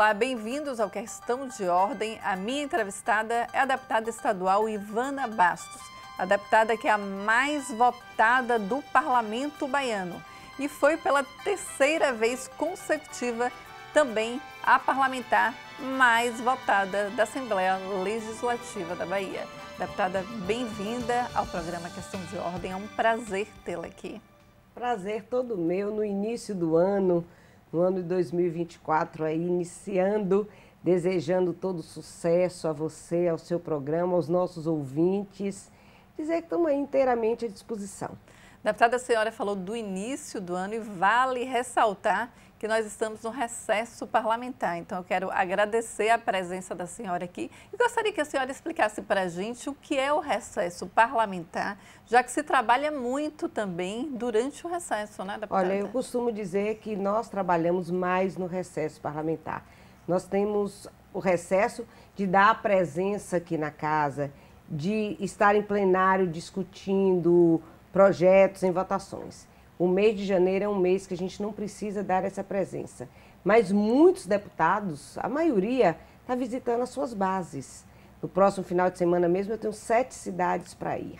Olá, bem-vindos ao Questão de Ordem. A minha entrevistada é a deputada estadual Ivana Bastos, a deputada que é a mais votada do Parlamento baiano e foi pela terceira vez consecutiva também a parlamentar mais votada da Assembleia Legislativa da Bahia. Deputada, bem-vinda ao programa Questão de Ordem, é um prazer tê-la aqui. Prazer todo meu no início do ano, no ano de 2024, aí iniciando, desejando todo sucesso a você, ao seu programa, aos nossos ouvintes, dizer que estamos aí inteiramente à disposição. Deputada, a senhora falou do início do ano e vale ressaltar que nós estamos no recesso parlamentar. Então, eu quero agradecer a presença da senhora aqui e gostaria que a senhora explicasse para a gente o que é o recesso parlamentar, já que se trabalha muito também durante o recesso, né, deputada? Olha, eu costumo dizer que nós trabalhamos mais no recesso parlamentar. Nós temos o recesso de dar a presença aqui na casa, de estar em plenário discutindo projetos em votações. O mês de janeiro é um mês que a gente não precisa dar essa presença. Mas muitos deputados, a maioria, está visitando as suas bases. No próximo final de semana mesmo eu tenho 7 cidades para ir.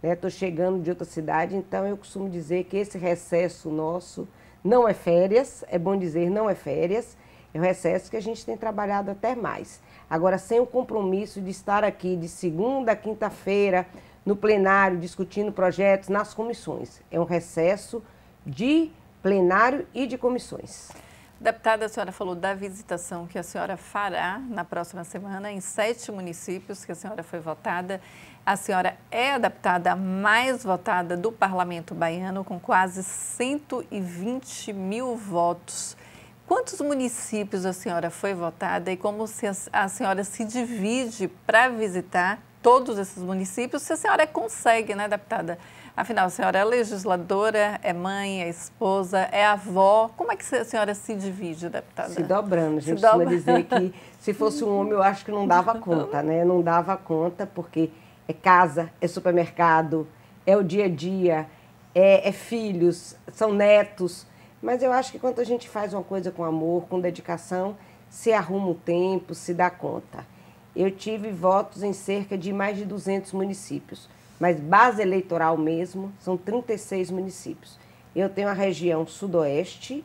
Estou chegando de outra cidade, então eu costumo dizer que esse recesso nosso não é férias, é bom dizer, não é férias, é um recesso que a gente tem trabalhado até mais. Agora, sem o compromisso de estar aqui de segunda a quinta-feira, no plenário, discutindo projetos nas comissões. É um recesso de plenário e de comissões. Deputada, a senhora falou da visitação que a senhora fará na próxima semana em 7 municípios que a senhora foi votada. A senhora é a deputada mais votada do Parlamento baiano, com quase 120 mil votos. Quantos municípios a senhora foi votada e como a senhora se divide para visitar todos esses municípios, se a senhora consegue, né, deputada? Afinal, a senhora é legisladora, é mãe, é esposa, é avó. Como é que a senhora se divide, deputada? Se dobrando. A gente costuma dizer que se fosse um homem, eu acho que não dava conta, né? Não dava conta porque é casa, é supermercado, é o dia a dia, é filhos, são netos. Mas eu acho que quando a gente faz uma coisa com amor, com dedicação, se arruma o tempo, se dá conta. Eu tive votos em cerca de mais de 200 municípios, mas base eleitoral mesmo são 36 municípios. Eu tenho a região sudoeste,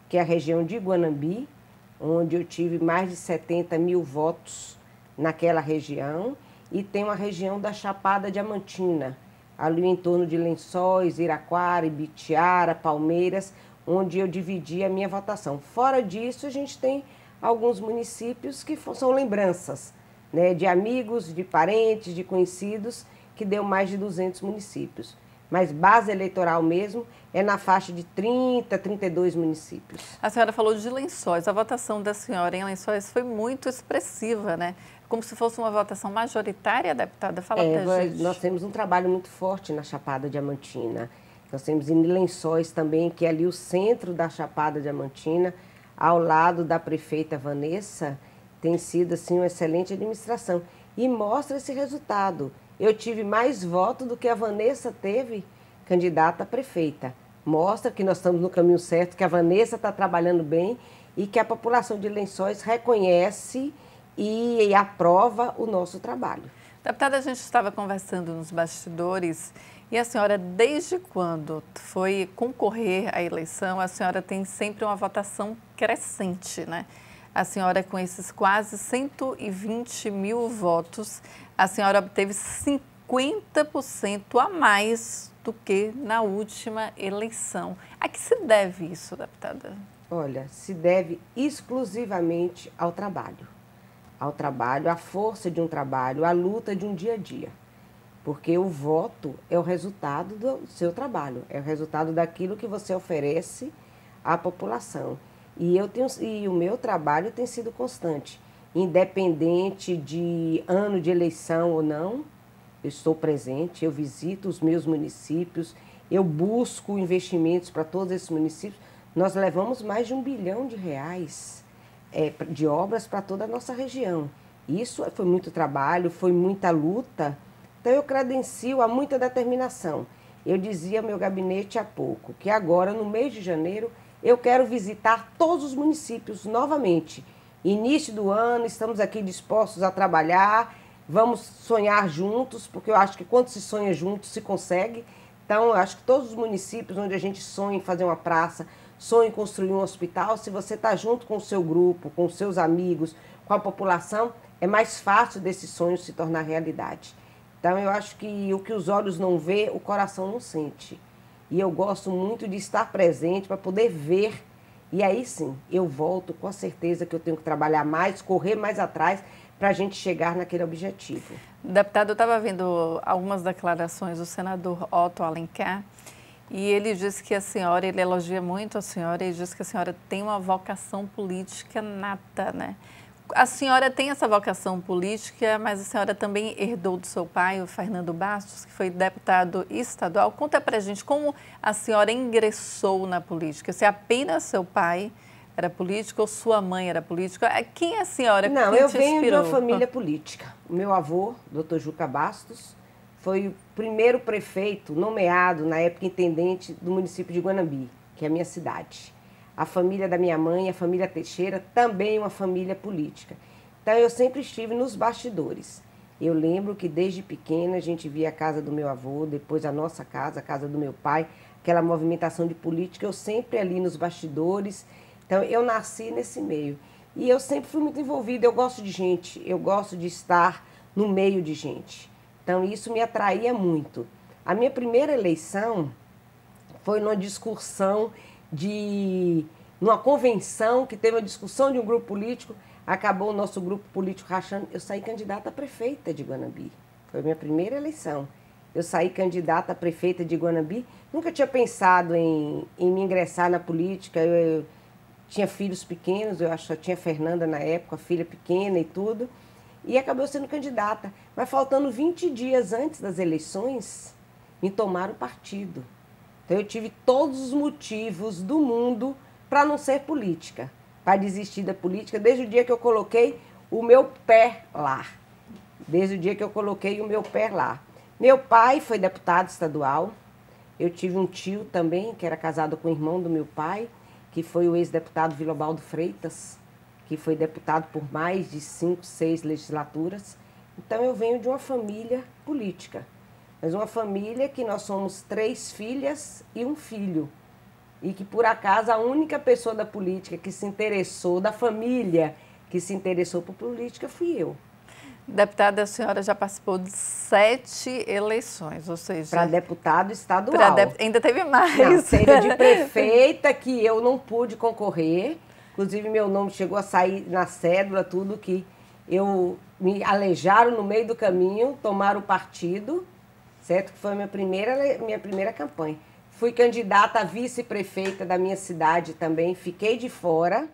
que é a região de Guanambi, onde eu tive mais de 70 mil votos naquela região, e tenho a região da Chapada Diamantina, ali em torno de Lençóis, Iraquara, Ibitiara, Palmeiras, onde eu dividi a minha votação. Fora disso, a gente tem alguns municípios que são lembranças, né, de amigos, de parentes, de conhecidos, que deu mais de 200 municípios. Mas base eleitoral mesmo é na faixa de 30, 32 municípios. A senhora falou de Lençóis. A votação da senhora em Lençóis foi muito expressiva, né? Como se fosse uma votação majoritária, deputada. Fala pra gente. Nós temos um trabalho muito forte na Chapada Diamantina. Nós temos em Lençóis também, que é ali o centro da Chapada Diamantina, ao lado da prefeita Vanessa. Tem sido assim uma excelente administração e mostra esse resultado. Eu tive mais votos do que a Vanessa teve, candidata a prefeita. Mostra que nós estamos no caminho certo, que a Vanessa está trabalhando bem e que a população de Lençóis reconhece e aprova o nosso trabalho. Deputada, a gente estava conversando nos bastidores e a senhora, desde quando foi concorrer à eleição, a senhora tem sempre uma votação crescente, né? A senhora, com esses quase 120 mil votos, a senhora obteve 50% a mais do que na última eleição. A que se deve isso, deputada? Olha, se deve exclusivamente ao trabalho. Ao trabalho, à força de um trabalho, à luta de um dia a dia. Porque o voto é o resultado do seu trabalho, é o resultado daquilo que você oferece à população. E o meu trabalho tem sido constante, independente de ano de eleição ou não, eu estou presente, eu visito os meus municípios, eu busco investimentos para todos esses municípios. Nós levamos mais de R$1 bilhão de obras para toda a nossa região. Isso foi muito trabalho, foi muita luta, então eu credencio a muita determinação. Eu dizia ao meu gabinete há pouco que agora, no mês de janeiro, eu quero visitar todos os municípios novamente início do ano, estamos aqui dispostos a trabalhar, vamos sonhar juntos, porque eu acho que quando se sonha juntos, se consegue. Então, eu acho que todos os municípios onde a gente sonha em fazer uma praça, sonha em construir um hospital, se você está junto com o seu grupo, com os seus amigos, com a população, é mais fácil desse sonho se tornar realidade. Então, eu acho que o que os olhos não vê, o coração não sente. E eu gosto muito de estar presente para poder ver. E aí sim, eu volto com a certeza que eu tenho que trabalhar mais, correr mais atrás para a gente chegar naquele objetivo. Deputado, eu estava vendo algumas declarações do senador Otto Alencar e ele disse que a senhora, ele elogia muito a senhora e diz que a senhora tem uma vocação política nata, né? A senhora tem essa vocação política, mas a senhora também herdou do seu pai, o Fernando Bastos, que foi deputado estadual. Conta pra gente como a senhora ingressou na política. Se apenas seu pai era político ou sua mãe era política? Quem é a senhora? Não, Quem eu te venho inspirou? de uma família política. O meu avô, Dr. Juca Bastos, foi o primeiro prefeito nomeado, na época intendente, do município de Guanambi, que é a minha cidade. A família da minha mãe, a família Teixeira, também uma família política. Então, eu sempre estive nos bastidores. Eu lembro que desde pequena a gente via a casa do meu avô, depois a nossa casa, a casa do meu pai, aquela movimentação de política, eu sempre ali nos bastidores. Então, eu nasci nesse meio. E eu sempre fui muito envolvida, eu gosto de gente, eu gosto de estar no meio de gente. Então, isso me atraía muito. A minha primeira eleição foi numa discussão numa convenção que teve uma discussão de um grupo político, acabou o nosso grupo político rachando, eu saí candidata a prefeita de Guanambi. Foi a minha primeira eleição. Eu saí candidata a prefeita de Guanambi, nunca tinha pensado em me ingressar na política, eu tinha filhos pequenos, eu acho que só tinha Fernanda na época, filha pequena e tudo, e acabou sendo candidata. Mas faltando 20 dias antes das eleições, me tomaram partido. Então, eu tive todos os motivos do mundo para não ser política, para desistir da política, desde o dia que eu coloquei o meu pé lá. Desde o dia que eu coloquei o meu pé lá. Meu pai foi deputado estadual, eu tive um tio também, que era casado com o irmão do meu pai, que foi o ex-deputado Vilobaldo Freitas, que foi deputado por mais de 5, 6 legislaturas. Então, eu venho de uma família política. Mas uma família que nós somos 3 filhas e um filho. E que, por acaso, a única pessoa da política que se interessou, da família que se interessou por política, fui eu. Deputada, a senhora já participou de 7 eleições, ou seja... Para deputado estadual. Ainda teve mais. Não, teve de prefeita que eu não pude concorrer. Inclusive, meu nome chegou a sair na cédula, tudo que me alejaram no meio do caminho, tomaram o partido. Certo? Que foi a minha primeira campanha. Fui candidata a vice-prefeita da minha cidade também, fiquei de fora.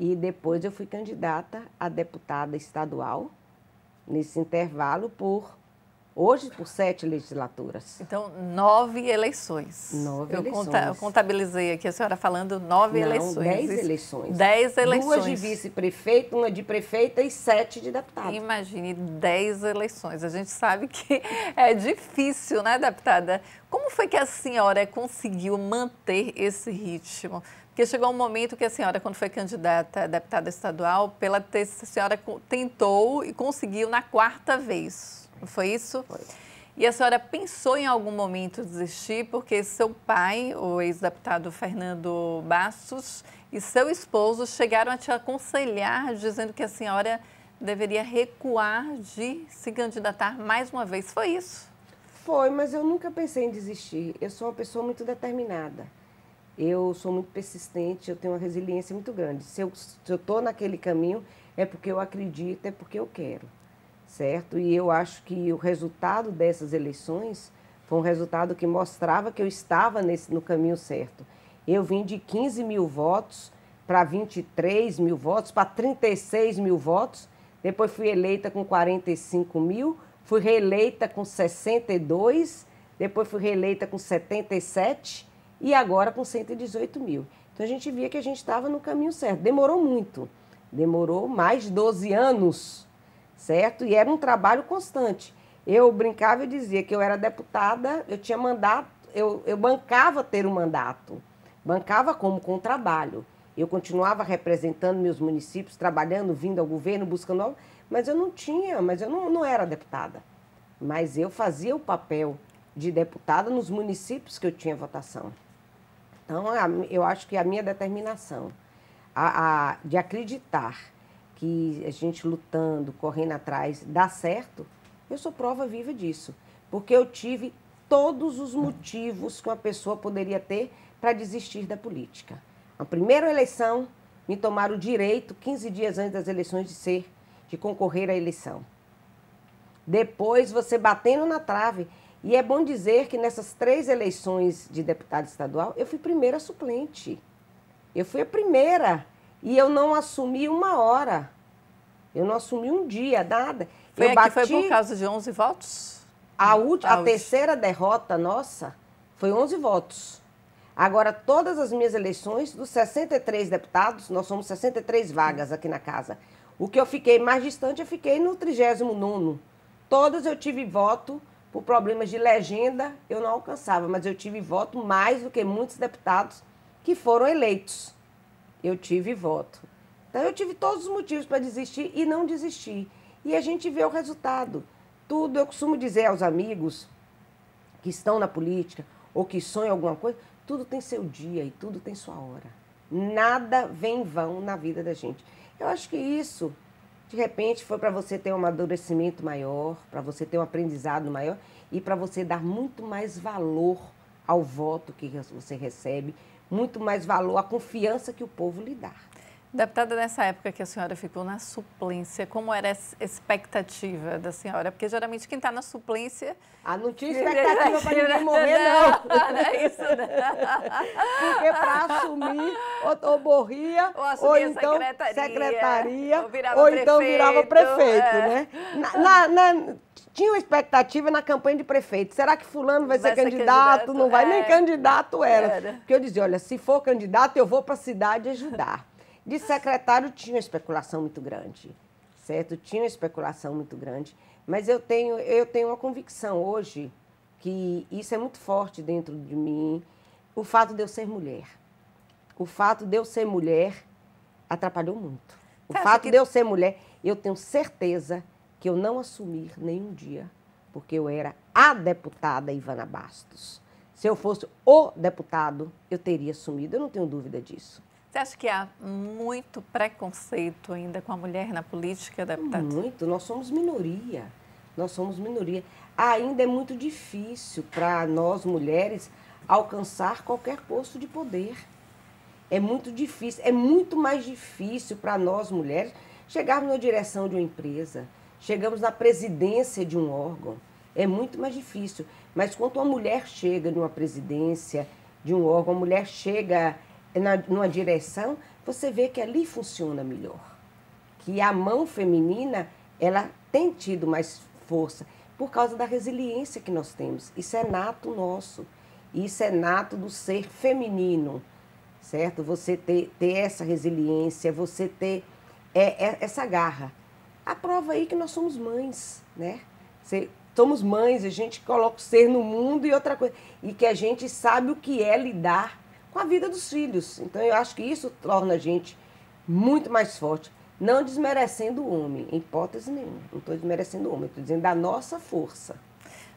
E depois eu fui candidata a deputada estadual, nesse intervalo, hoje por 7 legislaturas. Então, 9 eleições. 9 eleições. Eu contabilizei aqui a senhora falando 9 eleições. 10 eleições. 10 eleições. 2 de vice-prefeita, 1 de prefeita e 7 de deputada. Imagine 10 eleições. A gente sabe que é difícil, né, deputada? Como foi que a senhora conseguiu manter esse ritmo? Porque chegou um momento que a senhora, quando foi candidata a deputada estadual, a senhora tentou e conseguiu na 4ª vez. Não foi isso? Foi. E a senhora pensou em algum momento desistir, porque seu pai, o ex-deputado Fernando Bastos, e seu esposo chegaram a te aconselhar, dizendo que a senhora deveria recuar de se candidatar mais uma vez. Foi isso? Foi, mas eu nunca pensei em desistir. Eu sou uma pessoa muito determinada. Eu sou muito persistente, eu tenho uma resiliência muito grande. Se eu estou naquele caminho, é porque eu acredito, é porque eu quero, certo? E eu acho que o resultado dessas eleições foi um resultado que mostrava que eu estava no caminho certo. Eu vim de 15 mil votos para 23 mil votos, para 36 mil votos, depois fui eleita com 45 mil, fui reeleita com 62, depois fui reeleita com 77 e agora com 118 mil. Então, a gente via que a gente estava no caminho certo. Demorou muito, demorou mais de 12 anos, certo? E era um trabalho constante. Eu brincava e dizia que eu era deputada, eu tinha mandato, eu bancava ter um mandato, bancava como com trabalho. Eu continuava representando meus municípios, trabalhando, vindo ao governo, buscando algo, mas eu não era deputada. Mas eu fazia o papel de deputada nos municípios que eu tinha votação. Então, eu acho que a minha determinação de acreditar que a gente lutando, correndo atrás, dá certo, eu sou prova viva disso. Porque eu tive todos os motivos que uma pessoa poderia ter para desistir da política. Na primeira eleição, me tomaram o direito, 15 dias antes das eleições, de concorrer à eleição. Depois, você batendo na trave. E é bom dizer que nessas 3 eleições de deputado estadual, eu fui primeira suplente. Eu fui a primeira. E eu não assumi uma hora. Eu não assumi um dia, nada. Foi por causa de 11 votos? A terceira derrota nossa foi 11 votos. Agora, todas as minhas eleições, dos 63 deputados, nós somos 63 vagas aqui na casa. O que eu fiquei mais distante, eu fiquei no 39º. Todas eu tive voto, por problemas de legenda, eu não alcançava, mas eu tive voto mais do que muitos deputados que foram eleitos. Eu tive voto. Então, eu tive todos os motivos para desistir e não desisti. E a gente vê o resultado. Tudo, eu costumo dizer aos amigos que estão na política ou que sonham alguma coisa, tudo tem seu dia e tudo tem sua hora. Nada vem em vão na vida da gente. Eu acho que isso, de repente, foi para você ter um amadurecimento maior, para você ter um aprendizado maior e para você dar muito mais valor ao voto que você recebe, muito mais valor à confiança que o povo lhe dá. Deputada, nessa época que a senhora ficou na suplência, como era a expectativa da senhora? Porque geralmente quem está na suplência... não tinha expectativa para ninguém morrer, não. Não é isso, não. Porque para assumir, ou morria, ou então secretaria, ou então virava prefeito, né? Tinha uma expectativa na campanha de prefeito. Será que fulano vai ser candidato? Não vai, nem candidato era. Porque eu dizia, olha, se for candidato, eu vou para a cidade ajudar. De secretário tinha uma especulação muito grande, certo? Tinha uma especulação muito grande, mas eu tenho uma convicção hoje que isso é muito forte dentro de mim, o fato de eu ser mulher. O fato de eu ser mulher atrapalhou muito. O fato de eu ser mulher, eu tenho certeza que eu não assumi nenhum dia, porque eu era a deputada Ivana Bastos. Se eu fosse o deputado, eu teria assumido, eu não tenho dúvida disso. Você acha que há muito preconceito ainda com a mulher na política, deputada? Muito. Nós somos minoria. Nós somos minoria. Ainda é muito difícil para nós, mulheres, alcançar qualquer posto de poder. É muito difícil. É muito mais difícil para nós, mulheres, chegarmos na direção de uma empresa, chegamos na presidência de um órgão. É muito mais difícil. Mas quando uma mulher chega numa presidência de um órgão, a mulher chega numa direção, você vê que ali funciona melhor. Que a mão feminina, ela tem tido mais força por causa da resiliência que nós temos. Isso é nato nosso. Isso é nato do ser feminino, certo? Você ter essa resiliência, você ter essa garra. A prova aí que nós somos mães, né? Somos mães, a gente coloca o ser no mundo e outra coisa. E que a gente sabe o que é lidar com a vida dos filhos. Então, eu acho que isso torna a gente muito mais forte. Não desmerecendo o homem, em hipótese nenhuma. Não estou desmerecendo o homem, estou dizendo da nossa força.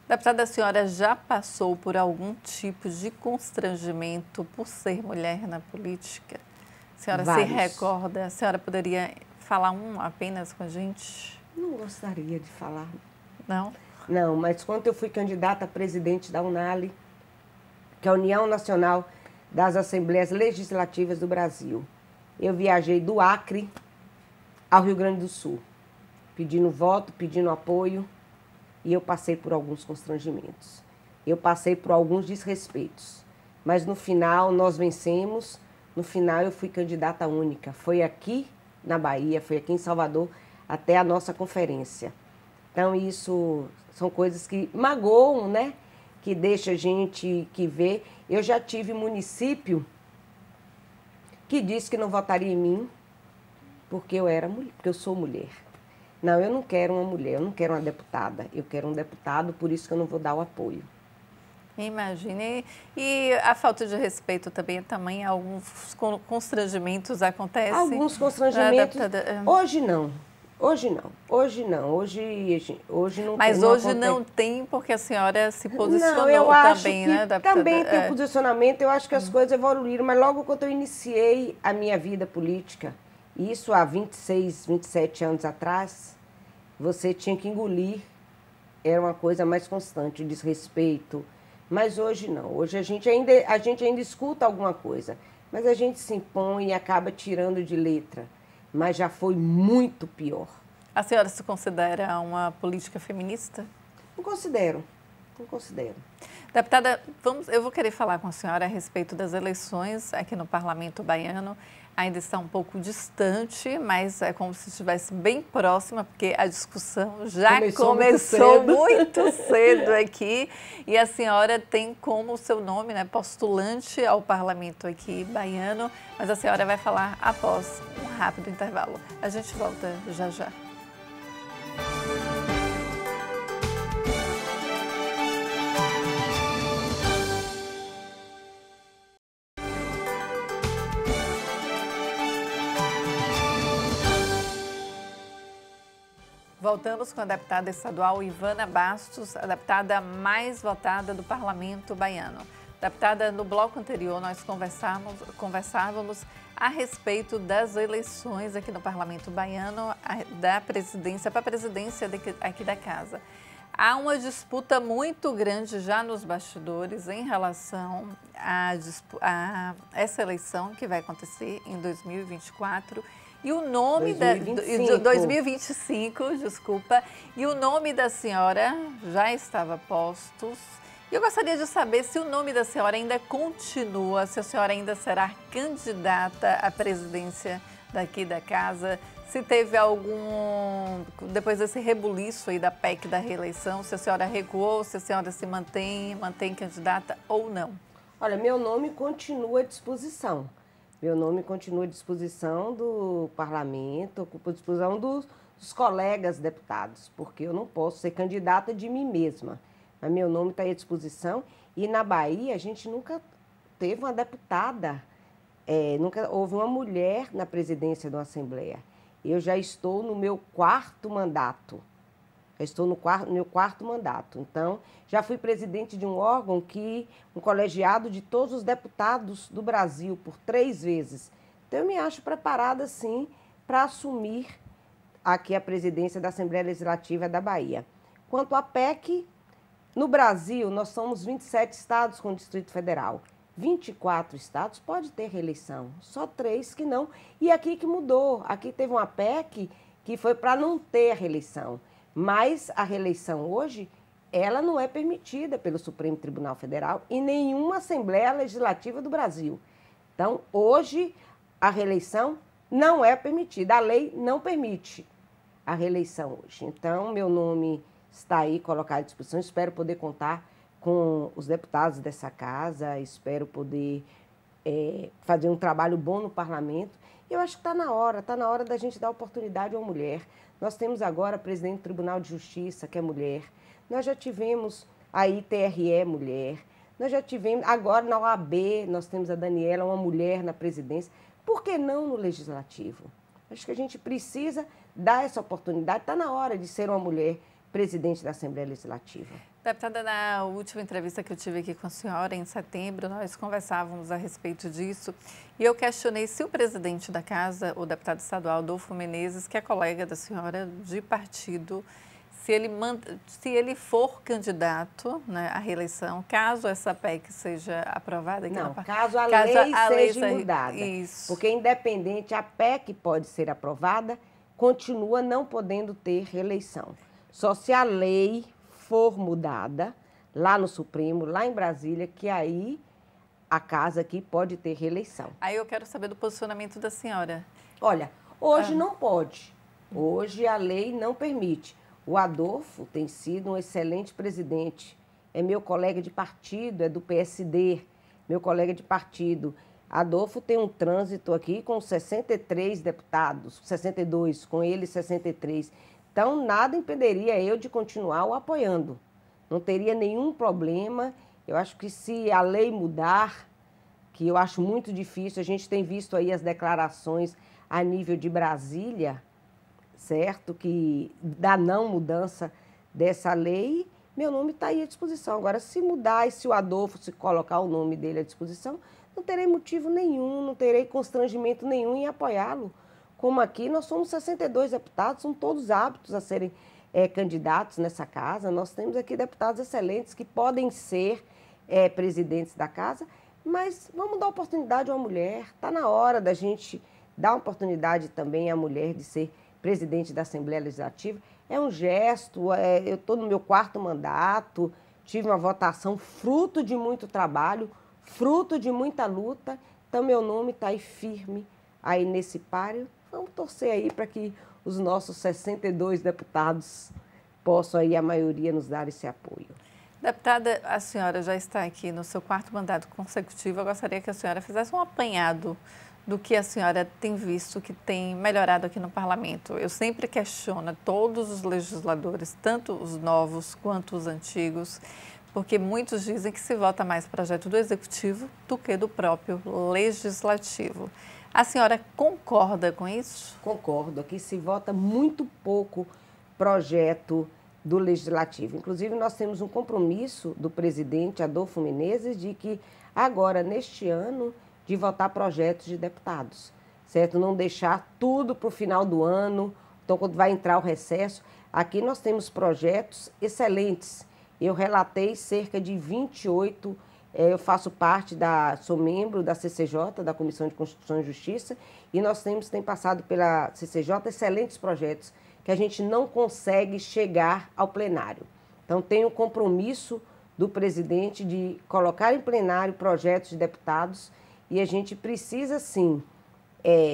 Deputada, a senhora já passou por algum tipo de constrangimento por ser mulher na política? A senhora Vários. Se recorda? A senhora poderia falar apenas com a gente? Não gostaria de falar. Não? Não, mas quando eu fui candidata a presidente da UNALE, que é a União Nacional das Assembleias Legislativas do Brasil, eu viajei do Acre ao Rio Grande do Sul, pedindo voto, pedindo apoio, e eu passei por alguns constrangimentos. Eu passei por alguns desrespeitos. Mas no final nós vencemos, no final eu fui candidata única. Foi aqui na Bahia, foi aqui em Salvador, até a nossa conferência. Então isso são coisas que magoam, né? Que deixa a gente que vê. Eu já tive município que disse que não votaria em mim porque eu era mulher, porque eu sou mulher. Não, eu não quero uma mulher, eu não quero uma deputada. Eu quero um deputado, por isso que eu não vou dar o apoio. Imagine. E a falta de respeito também é tamanha, alguns constrangimentos acontecem. Alguns constrangimentos. Hoje não. Hoje não. Hoje não. Hoje não Mas tem, hoje não tem porque a senhora se posicionou não, eu acho também, que né, deputada? Também tem o posicionamento, eu acho que as coisas evoluíram, mas logo quando eu iniciei a minha vida política, isso há 26, 27 anos atrás, você tinha que engolir, era uma coisa mais constante, o desrespeito. Mas hoje não. Hoje a gente ainda escuta alguma coisa, mas a gente se impõe e acaba tirando de letra. Mas já foi muito pior. A senhora se considera uma política feminista? Não considero, não considero. Deputada, eu vou querer falar com a senhora a respeito das eleições aqui no Parlamento Baiano. Ainda está um pouco distante, mas é como se estivesse bem próxima, porque a discussão já começou muito cedo aqui. E a senhora tem como seu nome, né, postulante ao Parlamento aqui baiano, mas a senhora vai falar após um rápido intervalo. A gente volta já já. Voltamos com a deputada estadual Ivana Bastos, a deputada mais votada do Parlamento Baiano. Deputada, no bloco anterior nós conversávamos a respeito das eleições aqui no Parlamento Baiano, da presidência para a presidência aqui da casa. Há uma disputa muito grande já nos bastidores em relação a essa eleição que vai acontecer em 2024. E o nome 2025, desculpa. E o nome da senhora já estava postos. E eu gostaria de saber se o nome da senhora ainda continua, se a senhora ainda será candidata à presidência daqui da casa, se teve depois desse rebuliço aí da PEC da reeleição, se a senhora recuou, se a senhora se mantém candidata ou não. Olha, meu nome continua à disposição. Meu nome continua à disposição do parlamento, à disposição dos colegas deputados, porque eu não posso ser candidata de mim mesma. Mas meu nome está à disposição. E na Bahia a gente nunca teve uma deputada, nunca houve uma mulher na presidência da Assembleia. Eu já estou no meu quarto mandato. No meu quarto mandato. Então, já fui presidente de um órgão um colegiado de todos os deputados do Brasil, por 3 vezes. Então, eu me acho preparada, sim, para assumir aqui a presidência da Assembleia Legislativa da Bahia. Quanto à PEC, no Brasil, nós somos 27 estados com o Distrito Federal. 24 estados pode ter reeleição, só 3 que não. E aqui que mudou. Aqui teve uma PEC que foi para não ter a reeleição. Mas a reeleição hoje, ela não é permitida pelo Supremo Tribunal Federal e nenhuma Assembleia Legislativa do Brasil. Então, hoje, a reeleição não é permitida. A lei não permite a reeleição hoje. Então, meu nome está aí colocado à disposição. Espero poder contar com os deputados dessa casa, espero poder fazer um trabalho bom no parlamento. Eu acho que está na hora da gente dar oportunidade a uma mulher. Nós temos agora a presidente do Tribunal de Justiça, que é mulher. Nós já tivemos a ITRE mulher. Nós já tivemos, agora na OAB, nós temos a Daniela, uma mulher na presidência. Por que não no Legislativo? Acho que a gente precisa dar essa oportunidade. Está na hora de ser uma mulher presidente da Assembleia Legislativa. Deputada, na última entrevista que eu tive aqui com a senhora, em setembro, nós conversávamos a respeito disso e eu questionei se o presidente da casa, o deputado estadual Adolfo Menezes, que é colega da senhora de partido, se ele for candidato, né, à reeleição, caso essa PEC seja aprovada aqui não, caso a lei seja mudada. Isso. Porque independente, a PEC pode ser aprovada, continua não podendo ter reeleição. Só se a lei for mudada lá no Supremo, lá em Brasília, que aí a casa aqui pode ter reeleição. Aí eu quero saber do posicionamento da senhora. Olha, hoje não pode. Hoje a lei não permite. O Adolfo tem sido um excelente presidente. É meu colega de partido, é do PSD, meu colega de partido. Adolfo tem um trânsito aqui com 63 deputados, 62, com ele 63. Então, nada impediria eu de continuar o apoiando. Não teria nenhum problema Eu acho que se a lei mudar, que eu acho muito difícil, a gente tem visto aí as declarações a nível de Brasília, certo? Que da não mudança dessa lei, meu nome está aí à disposição. Agora, se mudar e se o Adolfo se colocar o nome dele à disposição, não terei motivo nenhum, não terei constrangimento nenhum em apoiá-lo. Como aqui, nós somos 62 deputados, são todos aptos a serem candidatos nessa casa. Nós temos aqui deputados excelentes que podem ser presidentes da casa, mas vamos dar oportunidade a uma mulher. Está na hora da gente dar oportunidade também à mulher de ser presidente da Assembleia Legislativa. É um gesto, eu estou no meu 4º mandato, tive uma votação fruto de muito trabalho, fruto de muita luta, então meu nome está aí firme aí nesse páreo. Vamos torcer aí para que os nossos 62 deputados possam aí, a maioria, nos dar esse apoio. Deputada, a senhora já está aqui no seu 4º mandato consecutivo. Eu gostaria que a senhora fizesse um apanhado do que a senhora tem visto que tem melhorado aqui no parlamento. Eu sempre questiono todos os legisladores, tanto os novos quanto os antigos, porque muitos dizem que se vota mais projeto do executivo do que do próprio legislativo. A senhora concorda com isso? Concordo. Aqui se vota muito pouco projeto do Legislativo. Inclusive, nós temos um compromisso do presidente Adolfo Menezes de que agora, neste ano, de votar projetos de deputados, certo? Não deixar tudo para o final do ano, então quando vai entrar o recesso. Aqui nós temos projetos excelentes. Eu relatei cerca de 28, eu faço parte sou membro da CCJ, da Comissão de Constituição e Justiça, e nós tem passado pela CCJ excelentes projetos que a gente não consegue chegar ao plenário. Então, tem o compromisso do presidente de colocar em plenário projetos de deputados e a gente precisa, sim,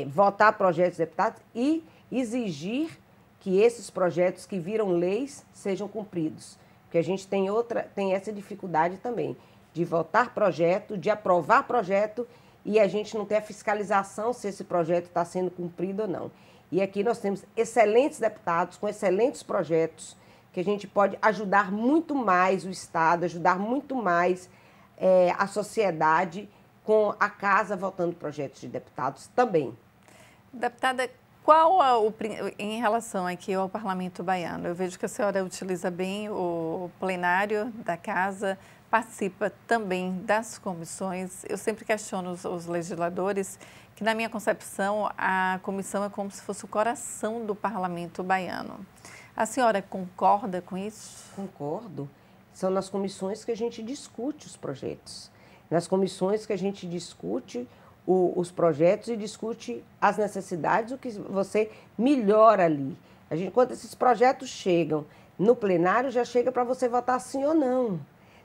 votar projetos de deputados e exigir que esses projetos que viram leis sejam cumpridos. Porque a gente tem essa dificuldade também de votar projeto, de aprovar projeto e a gente não ter a fiscalização se esse projeto está sendo cumprido ou não. E aqui nós temos excelentes deputados com excelentes projetos que a gente pode ajudar muito mais o Estado, ajudar muito mais a sociedade com a casa votando projetos de deputados também. Deputada, em relação aqui ao Parlamento Baiano, eu vejo que a senhora utiliza bem o plenário da casa, participa também das comissões. Eu sempre questiono os legisladores que, na minha concepção, a comissão é como se fosse o coração do Parlamento Baiano. A senhora concorda com isso? Concordo. São nas comissões que a gente discute os projetos. Nas comissões que a gente discute os projetos e discute as necessidades, o que você melhora ali. Quando esses projetos chegam no plenário, já chega para você votar sim ou não.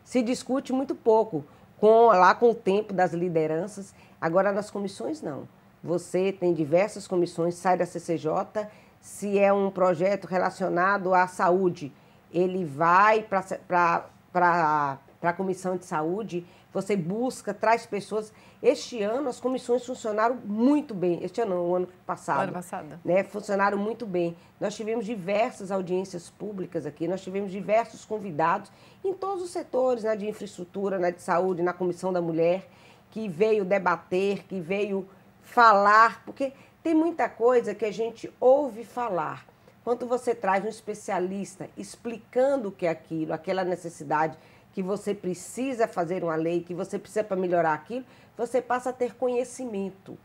Se discute muito pouco, com o tempo das lideranças. Agora, nas comissões, não. Você tem diversas comissões, sai da CCJ, se é um projeto relacionado à saúde, ele vai para a Comissão de Saúde, você busca, traz pessoas. Este ano as comissões funcionaram muito bem. Este ano, o ano passado. O ano passado. Né, funcionaram muito bem. Nós tivemos diversas audiências públicas aqui, nós tivemos diversos convidados em todos os setores, na de infraestrutura, na de saúde, na Comissão da Mulher, que veio debater, que veio falar, porque tem muita coisa que a gente ouve falar. Quando você traz um especialista explicando o que é aquilo, aquela necessidade, que você precisa fazer uma lei, que você precisa para melhorar aquilo, você passa a ter conhecimento,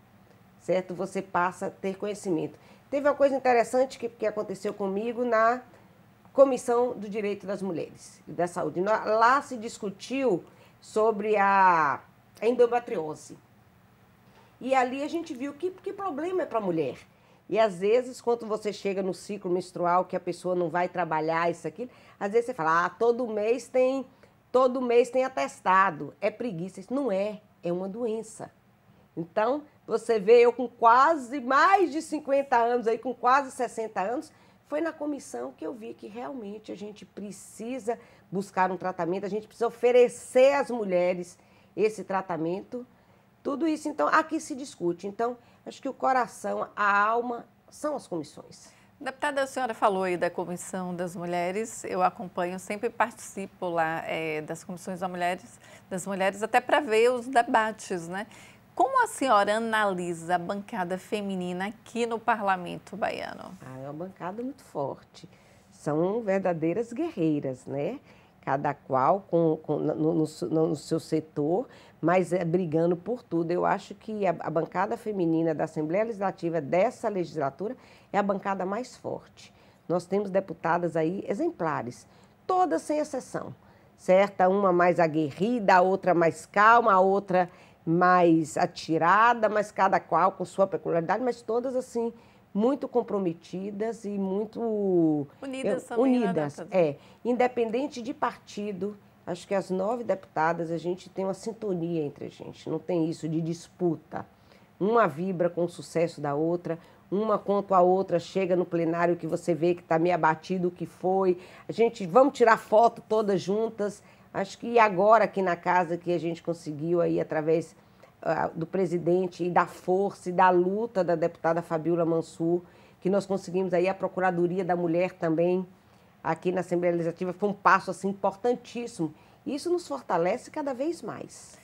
certo? Você passa a ter conhecimento. Teve uma coisa interessante que aconteceu comigo na Comissão do Direito das Mulheres e da Saúde. Lá se discutiu sobre a endometriose. E ali a gente viu que problema é para a mulher. E às vezes, quando você chega no ciclo menstrual, que a pessoa não vai trabalhar isso aqui, às vezes você fala, todo mês tem atestado, é preguiça. Isso não é uma doença. Então, você vê eu com quase mais de 50 anos, aí com quase 60 anos, foi na comissão que eu vi que realmente a gente precisa buscar um tratamento, a gente precisa oferecer às mulheres esse tratamento, tudo isso. Então, aqui se discute. Então, acho que o coração, a alma, são as comissões. Deputada, a senhora falou aí da Comissão das Mulheres, eu acompanho, sempre participo lá das comissões das mulheres, até para ver os debates, né? Como a senhora analisa a bancada feminina aqui no Parlamento baiano? É uma bancada muito forte. São verdadeiras guerreiras, né? Cada qual no seu setor, mas brigando por tudo. Eu acho que a bancada feminina da Assembleia Legislativa dessa legislatura é a bancada mais forte. Nós temos deputadas aí exemplares, todas sem exceção, certa? Uma mais aguerrida, a outra mais calma, a outra mais atirada, mas cada qual com sua peculiaridade, mas todas assim muito comprometidas e muito unidas. Independente de partido, acho que as 9 deputadas a gente tem uma sintonia entre a gente, não tem isso de disputa. Uma vibra com o sucesso da outra, uma contra a outra chega no plenário que você vê que está meio abatido o que foi. A gente, vamos tirar foto todas juntas. Acho que agora aqui na casa que a gente conseguiu aí através do presidente e da força e da luta da deputada Fabíola Mansur, que nós conseguimos aí a Procuradoria da Mulher também aqui na Assembleia Legislativa, foi um passo assim importantíssimo. Isso nos fortalece cada vez mais.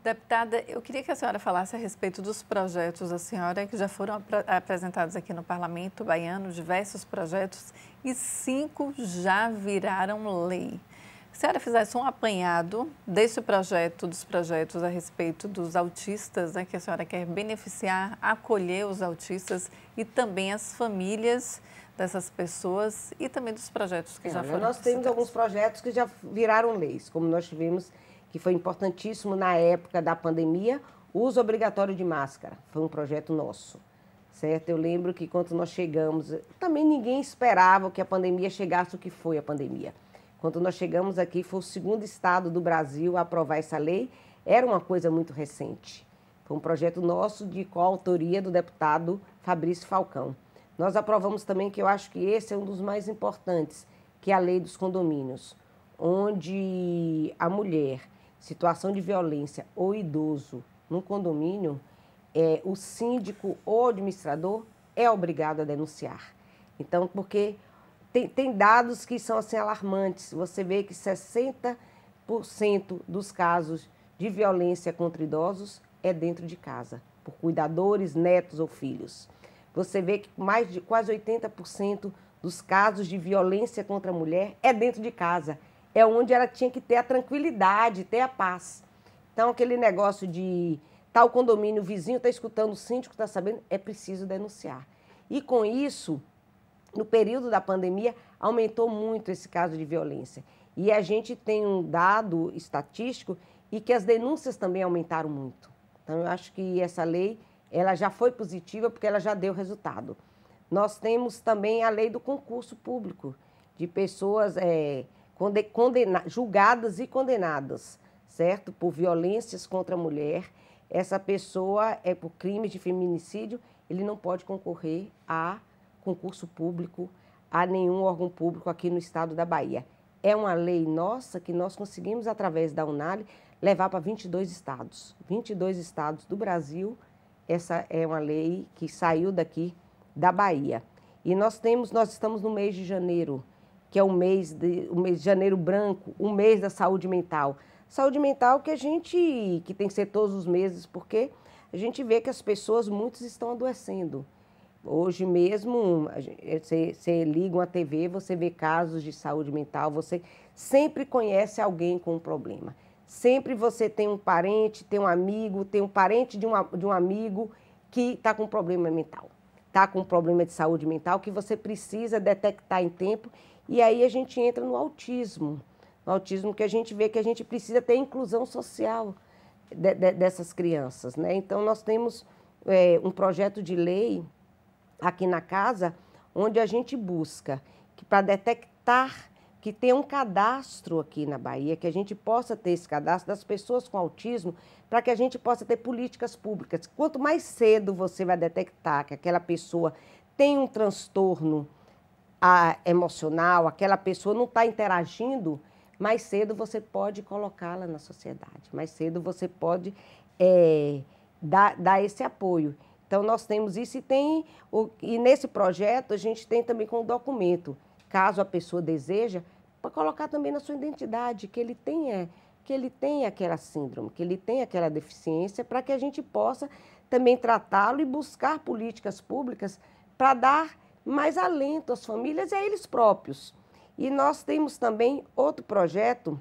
Deputada, eu queria que a senhora falasse a respeito dos projetos da senhora que já foram apresentados aqui no Parlamento baiano, diversos projetos, e 5 já viraram lei. Se a senhora fizesse um apanhado desse projeto, dos projetos a respeito dos autistas, né, que a senhora quer beneficiar, acolher os autistas e também as famílias dessas pessoas e também dos projetos que já foram Nós temos alguns projetos que já viraram leis, como nós tivemos, que foi importantíssimo na época da pandemia, o uso obrigatório de máscara. Foi um projeto nosso, certo? Eu lembro que quando nós chegamos, também ninguém esperava que a pandemia chegasse o que foi a pandemia. Quando nós chegamos aqui, foi o 2º estado do Brasil a aprovar essa lei. Era uma coisa muito recente. Foi um projeto nosso de coautoria do deputado Fabrício Falcão. Nós aprovamos também, que eu acho que esse é um dos mais importantes, que é a lei dos condomínios, onde a mulher, situação de violência ou idoso no condomínio, o síndico ou administrador é obrigado a denunciar. Então, porque tem dados que são assim alarmantes. Você vê que 60% dos casos de violência contra idosos é dentro de casa, por cuidadores, netos ou filhos. Você vê que mais de quase 80% dos casos de violência contra a mulher é dentro de casa. É onde ela tinha que ter a tranquilidade, ter a paz. Então, aquele negócio de tal condomínio, o vizinho está escutando, o síndico está sabendo, é preciso denunciar. E com isso, no período da pandemia, aumentou muito esse caso de violência. E a gente tem um dado estatístico e que as denúncias também aumentaram muito. Então, eu acho que essa lei ela já foi positiva porque ela já deu resultado. Nós temos também a lei do concurso público, de pessoas julgadas e condenadas, certo? Por violências contra a mulher. Essa pessoa por crime de feminicídio, ele não pode concorrer a concurso público, a nenhum órgão público aqui no estado da Bahia. É uma lei nossa que nós conseguimos, através da UNALI, levar para 22 estados. 22 estados do Brasil, essa é uma lei que saiu daqui da Bahia. E nós estamos no mês de janeiro, que é o mês de janeiro branco, o mês da saúde mental. Saúde mental que tem que ser todos os meses, porque a gente vê que as pessoas, muitos estão adoecendo. Hoje mesmo, você liga uma TV, você vê casos de saúde mental, você sempre conhece alguém com um problema. Sempre você tem um parente, tem um amigo, tem um parente de um amigo que está com um problema mental, está com um problema de saúde mental que você precisa detectar em tempo. E aí a gente entra no autismo que a gente vê que a gente precisa ter inclusão social dessas crianças, né? Então, nós temos um projeto de lei aqui na casa, onde a gente busca que para detectar que tem um cadastro aqui na Bahia, que a gente possa ter esse cadastro das pessoas com autismo, para que a gente possa ter políticas públicas. Quanto mais cedo você vai detectar que aquela pessoa tem um transtorno emocional, aquela pessoa não está interagindo, mais cedo você pode colocá-la na sociedade, mais cedo você pode dar esse apoio. Então, nós temos isso e nesse projeto a gente tem também com o documento, caso a pessoa deseja, para colocar também na sua identidade que ele tem aquela síndrome, que ele tem aquela deficiência, para que a gente possa também tratá-lo e buscar políticas públicas para dar mais alento às famílias e a eles próprios. E nós temos também outro projeto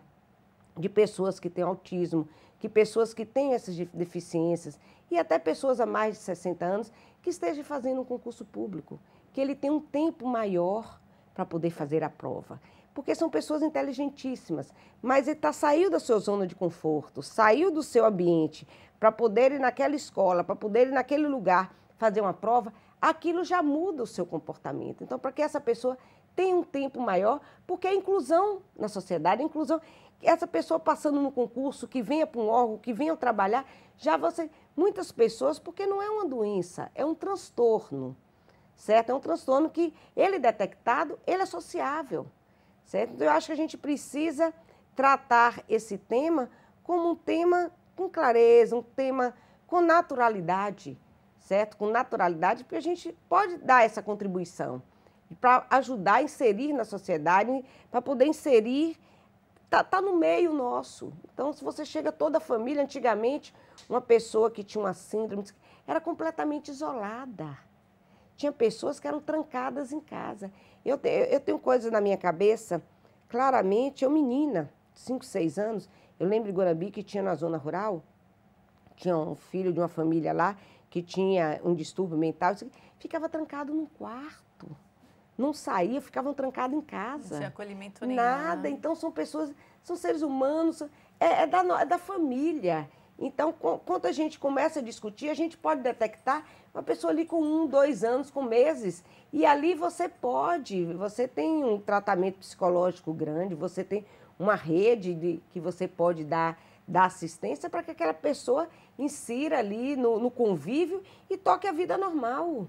de pessoas que têm autismo, que pessoas que têm essas deficiências e até pessoas a mais de 60 anos que estejam fazendo um concurso público, que ele tem um tempo maior para poder fazer a prova. Porque são pessoas inteligentíssimas, mas ele saiu da sua zona de conforto, saiu do seu ambiente para poder ir naquela escola, para poder ir naquele lugar fazer uma prova, aquilo já muda o seu comportamento. Então, para que essa pessoa tenha um tempo maior, porque a inclusão na sociedade, a inclusão, essa pessoa passando no concurso, que venha para um órgão, que venha trabalhar, muitas pessoas, porque não é uma doença, é um transtorno, certo? É um transtorno que ele detectado, ele é sociável. Certo? Então, eu acho que a gente precisa tratar esse tema como um tema com clareza, um tema com naturalidade, certo? Com naturalidade, porque a gente pode dar essa contribuição para ajudar a inserir na sociedade, para poder inserir, tá no meio nosso. Então, se você chega toda a família, antigamente, uma pessoa que tinha uma síndrome era completamente isolada. Tinha pessoas que eram trancadas em casa. Eu tenho coisas na minha cabeça, claramente, eu menina, 5, 6 anos, eu lembro de Guarabi que tinha na zona rural, tinha um filho de uma família lá que tinha um distúrbio mental, ficava trancado num quarto, não saía, ficavam trancados em casa. Não tinha acolhimento nenhum. Nada, então são pessoas, são seres humanos, é da família. Então, quando a gente começa a discutir, a gente pode detectar uma pessoa ali com 1, 2 anos, com meses, e ali você tem um tratamento psicológico grande, você tem uma rede que você pode dar assistência para que aquela pessoa insira ali no convívio e toque a vida normal.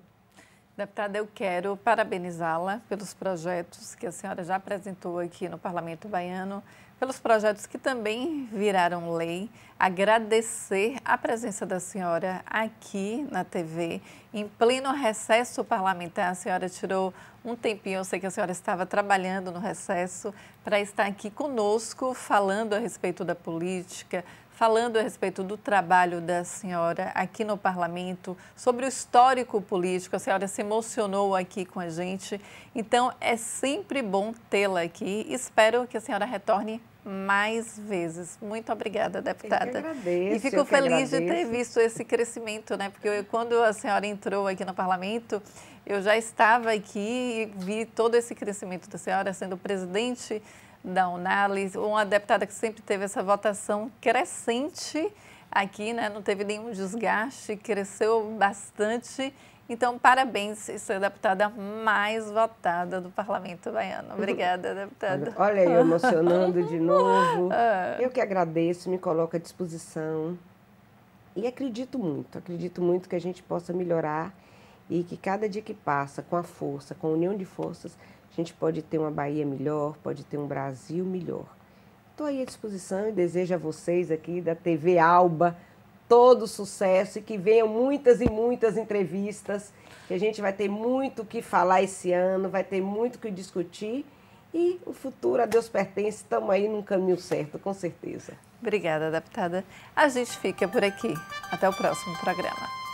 Deputada, eu quero parabenizá-la pelos projetos que a senhora já apresentou aqui no Parlamento Baiano, pelos projetos que também viraram lei, agradecer a presença da senhora aqui na TV, em pleno recesso parlamentar. A senhora tirou um tempinho, eu sei que a senhora estava trabalhando no recesso, para estar aqui conosco, falando a respeito da política, falando a respeito do trabalho da senhora aqui no Parlamento, sobre o histórico político. A senhora se emocionou aqui com a gente, então é sempre bom tê-la aqui. Espero que a senhora retorne mais vezes. Muito obrigada, deputada. Eu que agradeço, e fico feliz de ter visto esse crescimento, né? Porque quando a senhora entrou aqui no Parlamento, eu já estava aqui e vi todo esse crescimento da senhora sendo presidente da Unali, uma deputada que sempre teve essa votação crescente aqui, né? Não teve nenhum desgaste, cresceu bastante. Então, parabéns, ser a deputada mais votada do Parlamento Baiano. Obrigada, deputada. Olha eu emocionando de novo. Eu que agradeço, me coloco à disposição. E acredito muito que a gente possa melhorar e que cada dia que passa, com a força, com a união de forças, a gente pode ter uma Bahia melhor, pode ter um Brasil melhor. Estou aí à disposição e desejo a vocês aqui da TV Alba todo sucesso e que venham muitas e muitas entrevistas, que a gente vai ter muito o que falar esse ano, vai ter muito o que discutir e o futuro a Deus pertence, estamos aí num caminho certo, com certeza. Obrigada, deputada. A gente fica por aqui. Até o próximo programa.